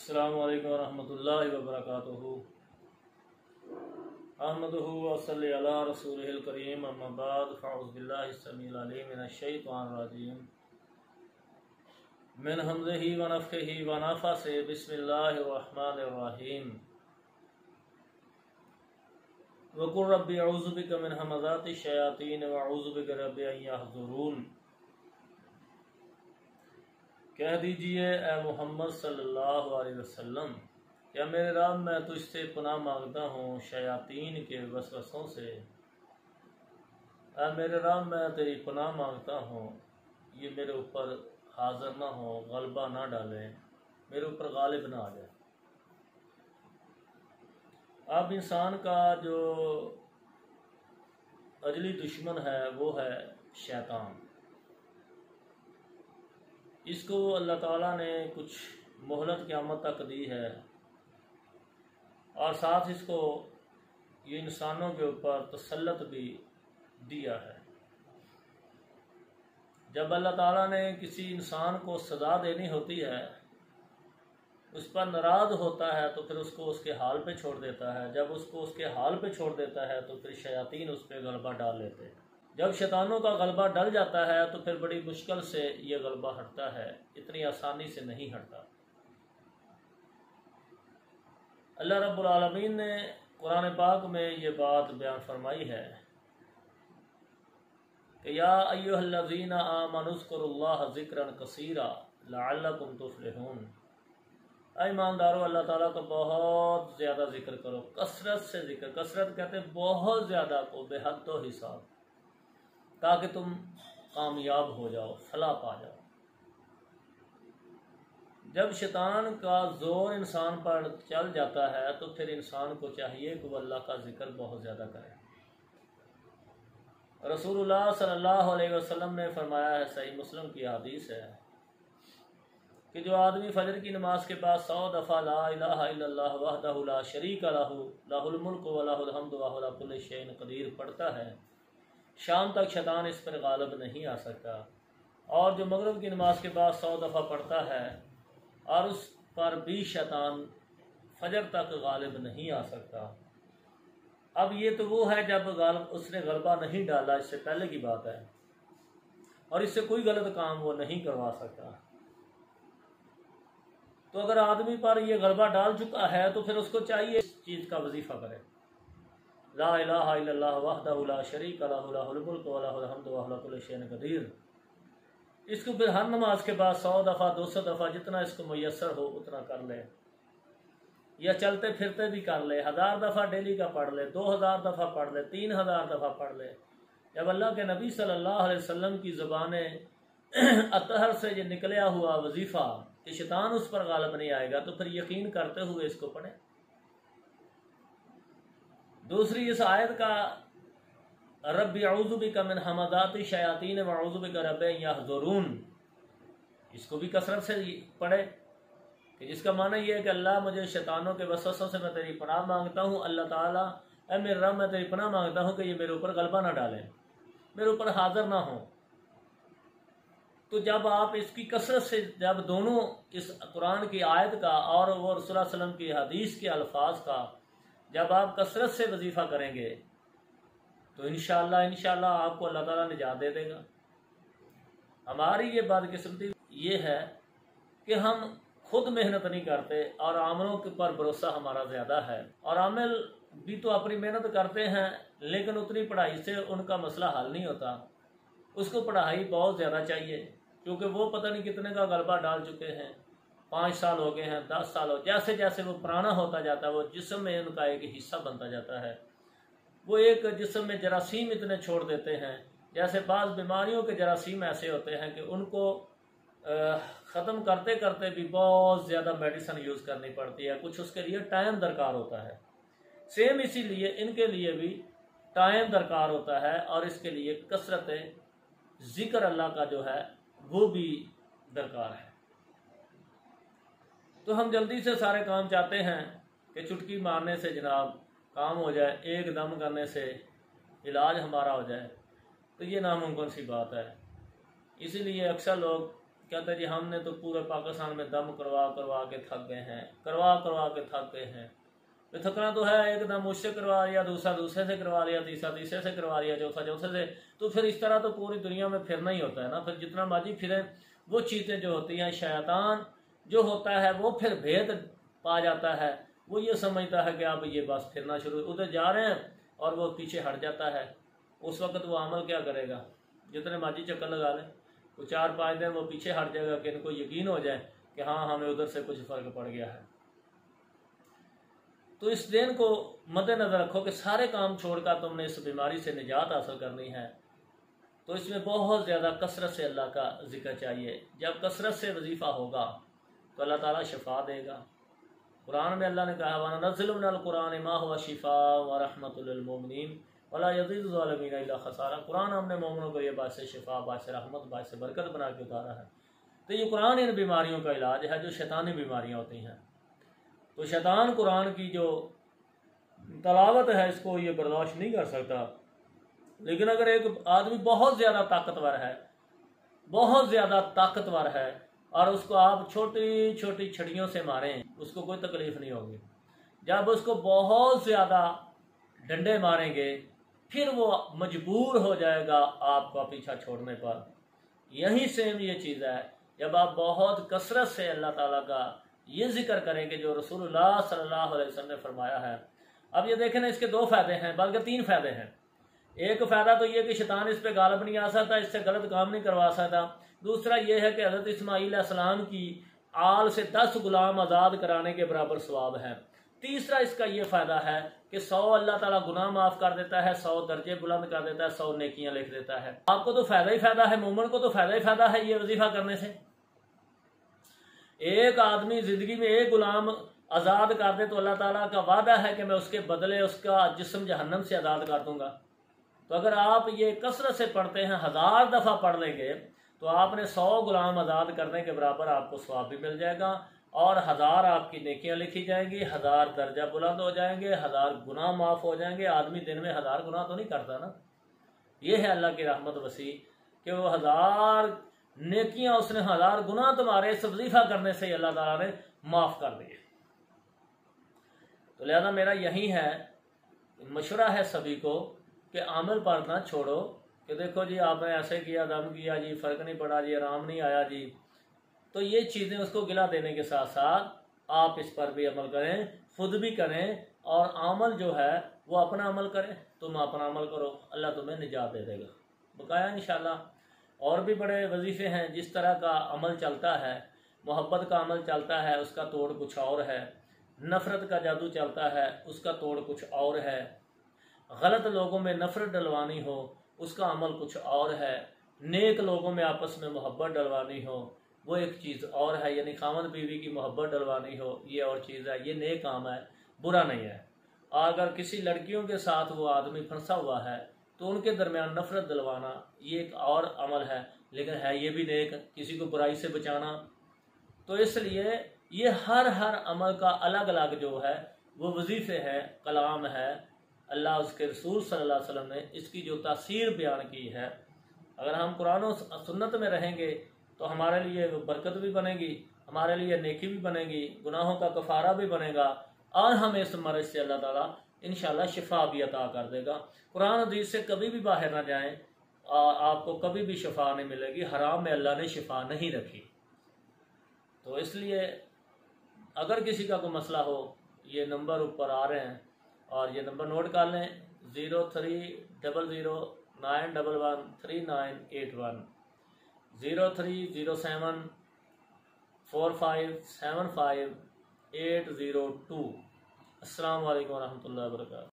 السلام علیکم ورحمۃ اللہ وبرکاتہ۔ احمدہ و صلی علی رسولہ الکریم، اما بعد، فاعوذ باللہ السمیع العلیم من الشیطان الرجیم، من حمزہ ونفخہ ونفثہ، بسم اللہ الرحمن الرحیم۔ وقل رب اعوذ بک من ہمزات الشیاطین واعوذ بک رب ان یحضرون۔ کہہ دیجئے اے محمد صلی اللہ علیہ وسلم، کیا میرے رب میں تجھ سے پناہ مانگتا ہوں شیاطین کے وسوسوں سے۔ اے میرے رب میں تیری پناہ مانگتا ہوں یہ میرے اوپر حاضر نہ ہو، غلبہ نہ ڈالیں، میرے اوپر غالب نہ آ جائے۔ اب انسان کا جو اجلی دشمن ہے وہ ہے شیطان۔ اس کو اللہ تعالیٰ نے کچھ مہلت قیامت تک دی ہے، اور ساتھ اس کو یہ انسانوں کے اوپر تسلط بھی دیا ہے۔ جب اللہ تعالیٰ نے کسی انسان کو سزا دینی ہوتی ہے، اس پر ناراض ہوتا ہے تو پھر اس کو اس کے حال پہ چھوڑ دیتا ہے۔ جب اس کو اس کے حال پہ چھوڑ دیتا ہے تو پھر شیاطین اس پہ غلبہ ڈال لیتے ہیں۔ جب شیطانوں کا غلبہ ڈل جاتا ہے تو پھر بڑی مشکل سے یہ غلبہ ہٹتا ہے، اتنی آسانی سے نہیں ہٹتا۔ اللہ رب العالمین نے قرآن پاک میں یہ بات بیان فرمائی ہے کہ یا ایھا الذین آمنوا اذکروا اللہ ذکرا کثیرا لعلکم تفلحون۔ اے ایماندارو، اللہ تعالیٰ کا بہت زیادہ ذکر کرو، کثرت سے ذکر۔ کثرت کہتے ہیں بہت زیادہ کو، بے حد و حساب، تاکہ تم کامیاب ہو جاؤ، فلاح پا جاؤ۔ جب شیطان کا زور انسان پر چل جاتا ہے تو پھر انسان کو چاہیے کہ وہ اللہ کا ذکر بہت زیادہ کرے۔ رسول اللہ صلی اللہ علیہ وسلم نے فرمایا ہے، صحیح مسلم کی حدیث ہے، کہ جو آدمی فجر کی نماز کے بعد 100 دفعہ لا الہ الا اللہ وحدہ لا شریک لہ لہ الملک و لہ الحمد وہو علی کل شیء قدیر پڑھتا ہے، شام تک شیطان اس پر غالب نہیں آ سکتا۔ اور جو مغرب کی نماز کے بعد 100 دفعہ پڑھتا ہے اور اس پر بھی شیطان فجر تک غالب نہیں آ سکتا۔ اب یہ تو وہ ہے جب اس نے غلبہ نہیں ڈالا، اس سے پہلے کی بات ہے، اور اس سے کوئی غلط کام وہ نہیں کروا سکتا۔ تو اگر آدمی پر یہ غلبہ ڈال چکا ہے تو پھر اس کو چاہیے اس چیز کا وظیفہ کرے، لا الہ الا اللہ وحدہ لا شریک لہ لہ الملک و لہ الحمد وہو علی کل شیء قدیر۔ اس کو پھر ہر نماز کے بعد 100 دفعہ 200 دفعہ جتنا اس کو میسر ہو اتنا کر لے، یا چلتے پھرتے بھی کر لے، 1000 دفعہ ڈیلی کا پڑھ لے، 2000 دفعہ پڑھ لے، 3000 دفعہ پڑھ لے۔ جب اللہ کے نبی صلی اللہ علیہ وسلم کی زبان اطہر سے یہ نکلیا ہوا وظیفہ کہ شیطان اس پر غالب نہیں آئے گا، تو پھر یقین کرتے ہوئے اس کو پڑھیں۔ دوسری اس آیت کا رب اعوذ بک من ہمزات الشیاطین واعوذ بک رب ان یحضرون، اس کو بھی کثرت سے پڑھے، کہ جس کا معنی یہ ہے کہ اللہ مجھے شیطانوں کے وسوسوں سے میں تیری پناہ مانگتا ہوں۔ اللہ تعالیٰ، اے میرے رب، میں تیری پناہ مانگتا ہوں کہ یہ میرے اوپر غلبہ نہ ڈالیں، میرے اوپر حاضر نہ ہوں۔ تو جب آپ اس کی کثرت سے، جب دونوں اس قرآن کی آیت کا اور وہ رسول اللہ علیہ وسلم کی حدیث کے الفاظ کا جب آپ کثرت سے وظیفہ کریں گے تو انشاءاللہ آپ کو اللہ تعالیٰ نجات دے دے گا۔ ہماری یہ بدقسمتی یہ ہے کہ ہم خود محنت نہیں کرتے اور عاملوں کے پر بھروسہ ہمارا زیادہ ہے، اور عامل بھی تو اپنی محنت کرتے ہیں لیکن اتنی پڑھائی سے ان کا مسئلہ حل نہیں ہوتا۔ اس کو پڑھائی بہت زیادہ چاہیے، کیونکہ وہ پتہ نہیں کتنے کا غلبہ ڈال چکے ہیں، 5 سال ہو گئے ہیں، 10 سال ہو، جیسے جیسے وہ پرانا ہوتا جاتا ہے وہ جسم میں ان کا ایک حصہ بنتا جاتا ہے۔ وہ ایک جسم میں جراثیم اتنے چھوڑ دیتے ہیں، جیسے بعض بیماریوں کے جراثیم ایسے ہوتے ہیں کہ ان کو ختم کرتے کرتے بھی بہت زیادہ میڈیسن یوز کرنی پڑتی ہے، کچھ اس کے لیے ٹائم درکار ہوتا ہے۔ سیم اسی لیے ان کے لیے بھی ٹائم درکار ہوتا ہے، اور اس کے لیے کثرت ذکر اللہ کا جو ہے وہ بھی درکار ہے۔ تو ہم جلدی سے سارے کام چاہتے ہیں کہ چٹکی مارنے سے جناب کام ہو جائے، ایک دم کرنے سے علاج ہمارا ہو جائے، تو یہ ناممکن سی بات ہے۔ اسی لیے اکثر لوگ کہتے جی ہم نے تو پورے پاکستان میں دم کروا کروا کے تھک گئے ہیں، کروا کروا کے تھک گئے ہیں۔ تھکنا تو ہے، ایک دم مجھ سے کروا لیا، دوسرا دوسرے سے کروا لیا، تیسرا تیسرے سے کروا لیا، چوتھا چوتھے سے، تو پھر اس طرح تو پوری دنیا میں پھرنا ہی ہوتا ہے نا۔ پھر جتنا مرضی پھریں، وہ چیزیں جو ہوتی ہیں، شیطان جو ہوتا ہے وہ پھر بھید پا جاتا ہے، وہ یہ سمجھتا ہے کہ اب یہ بس پھرنا شروع، ادھر جا رہے ہیں اور وہ پیچھے ہٹ جاتا ہے۔ اس وقت وہ عمل کیا کرے گا؟ جتنے مرضی چکر لگا لیں، وہ 4-5 دن وہ پیچھے ہٹ جائے گا کہ ان کو یقین ہو جائے کہ ہاں ہمیں ادھر سے کچھ فرق پڑ گیا ہے۔ تو اس دن کو مد نظر رکھو کہ سارے کام چھوڑ کر تم نے اس بیماری سے نجات حاصل کرنی ہے، تو اس میں بہت زیادہ کثرت سے اللہ کا ذکر چاہیے۔ جب کثرت سے وظیفہ ہوگا تو اللہ تعالیٰ شفا دے گا۔ قرآن میں اللہ نے کہا وَنَنَزِّلُ مِنَ الْقُرْآنِ مَا هُوَ شِفَاءٌ وَرَحْمَةٌ لِّلْمُؤْمِنِينَ وَلَا يَزِيدُ الظَّالِمِينَ إِلَّا خَسَارًا۔ قرآن ہم نے مومنوں کو یہ باعث شفا، باعث رحمت، باعث برکت بنا کے اتارا ہے۔ تو یہ قرآن ان بیماریوں کا علاج ہے جو شیطانی بیماریاں ہوتی ہیں۔ تو شیطان قرآن کی جو تلاوت ہے اس کو یہ برداشت نہیں کر سکتا، لیکن اگر ایک آدمی بہت زیادہ طاقتور ہے، بہت زیادہ طاقتور ہے، اور اس کو آپ چھوٹی چھوٹی چھڑیوں سے ماریں اس کو کوئی تکلیف نہیں ہوگی۔ جب اس کو بہت زیادہ ڈنڈے ماریں گے پھر وہ مجبور ہو جائے گا آپ کا پیچھا چھوڑنے پر۔ یہی سیم یہ چیز ہے، جب آپ بہت کثرت سے اللہ تعالیٰ کا یہ ذکر کریں کہ جو رسول اللہ صلی اللہ علیہ وسلم نے فرمایا ہے۔ اب یہ دیکھیں نا، اس کے 2 فائدے ہیں، بلکہ 3 فائدے ہیں۔ ایک فائدہ تو یہ کہ شیطان اس پہ غالب نہیں آ سکتا، اس سے غلط کام نہیں کروا سکتا۔ دوسرا یہ ہے کہ حضرت اسماعیل علیہ السلام کی آل سے 10 غلام آزاد کرانے کے برابر ثواب ہے۔ تیسرا اس کا یہ فائدہ ہے کہ 100 اللہ تعالیٰ گناہ معاف کر دیتا ہے، 100 درجے بلند کر دیتا ہے، 100 نیکیاں لکھ دیتا ہے۔ آپ کو تو فائدہ ہی فائدہ ہے، مومن کو تو فائدہ ہی فائدہ ہے یہ وظیفہ کرنے سے۔ ایک آدمی زندگی میں ایک غلام آزاد کر دے تو اللہ تعالیٰ کا وعدہ ہے کہ میں اس کے بدلے اس کا جسم جہنم سے آزاد کر دوں گا۔ تو اگر آپ یہ کثرت سے پڑھتے ہیں، 1000 دفعہ پڑھ لیں گے تو آپ نے 100 غلام آزاد کرنے کے برابر آپ کو ثواب بھی مل جائے گا، اور 1000 آپ کی نیکیاں لکھی جائیں گی، 1000 درجہ بلند ہو جائیں گے، 1000 گناہ معاف ہو جائیں گے۔ آدمی دن میں 1000 گناہ تو نہیں کرتا نا۔ یہ ہے اللہ کی رحمت وسیع کہ وہ 1000 نیکیاں، اس نے 1000 گناہ تمہارے اس وظیفہ کرنے سے اللہ تعالیٰ نے معاف کر دیے۔ تو لہذا میرا یہی ہے، مشورہ ہے سبھی کو کہ عمل پر نہ چھوڑو کہ دیکھو جی آپ نے ایسے کیا، دم کیا جی، فرق نہیں پڑا جی، آرام نہیں آیا جی۔ تو یہ چیزیں اس کو گلا دینے کے ساتھ ساتھ آپ اس پر بھی عمل کریں، خود بھی کریں، اور عمل جو ہے وہ اپنا عمل کریں، تم اپنا عمل کرو، اللہ تمہیں نجات دے دے گا۔ بقایا انشاءاللہ اور بھی بڑے وظیفے ہیں جس طرح کا عمل چلتا ہے، محبت کا عمل چلتا ہے، اس کا توڑ کچھ اور ہے، نفرت کا جادو چلتا ہے، اس کا توڑ کچھ اور ہے، غلط لوگوں میں نفرت ڈلوانی ہو اس کا عمل کچھ اور ہے، نیک لوگوں میں آپس میں محبت ڈلوانی ہو وہ ایک چیز اور ہے، یعنی خاوند بیوی کی محبت ڈلوانی ہو یہ اور چیز ہے۔ یہ نیک کام ہے، برا نہیں ہے۔ اگر کسی لڑکیوں کے ساتھ وہ آدمی پھنسا ہوا ہے تو ان کے درمیان نفرت دلوانا یہ ایک اور عمل ہے، لیکن ہے یہ بھی نیک، کسی کو برائی سے بچانا۔ تو اس لیے یہ ہر عمل کا الگ الگ جو ہے وہ وظیفے ہے، کلام ہے۔ اللہ اس کے رسول صلی اللہ علیہ وسلم نے اس کی جو تاثیر بیان کی ہے، اگر ہم قرآن و سنت میں رہیں گے تو ہمارے لیے برکت بھی بنے گی، ہمارے لیے نیکی بھی بنے گی، گناہوں کا کفارہ بھی بنے گا، اور ہمیں اس مرض سے اللہ تعالیٰ انشاءاللہ شفا بھی عطا کر دے گا۔ قرآن حدیث سے کبھی بھی باہر نہ جائیں، آپ کو کبھی بھی شفا نہیں ملے گی، حرام میں اللہ نے شفا نہیں رکھی۔ تو اس لیے اگر کسی کا کوئی مسئلہ ہو، یہ نمبر اوپر آ رہے ہیں اور یہ نمبر نوٹ کر لیں، 030091113981 03074575 802۔ السلام علیکم ورحمۃ اللہ وبرکاتہ۔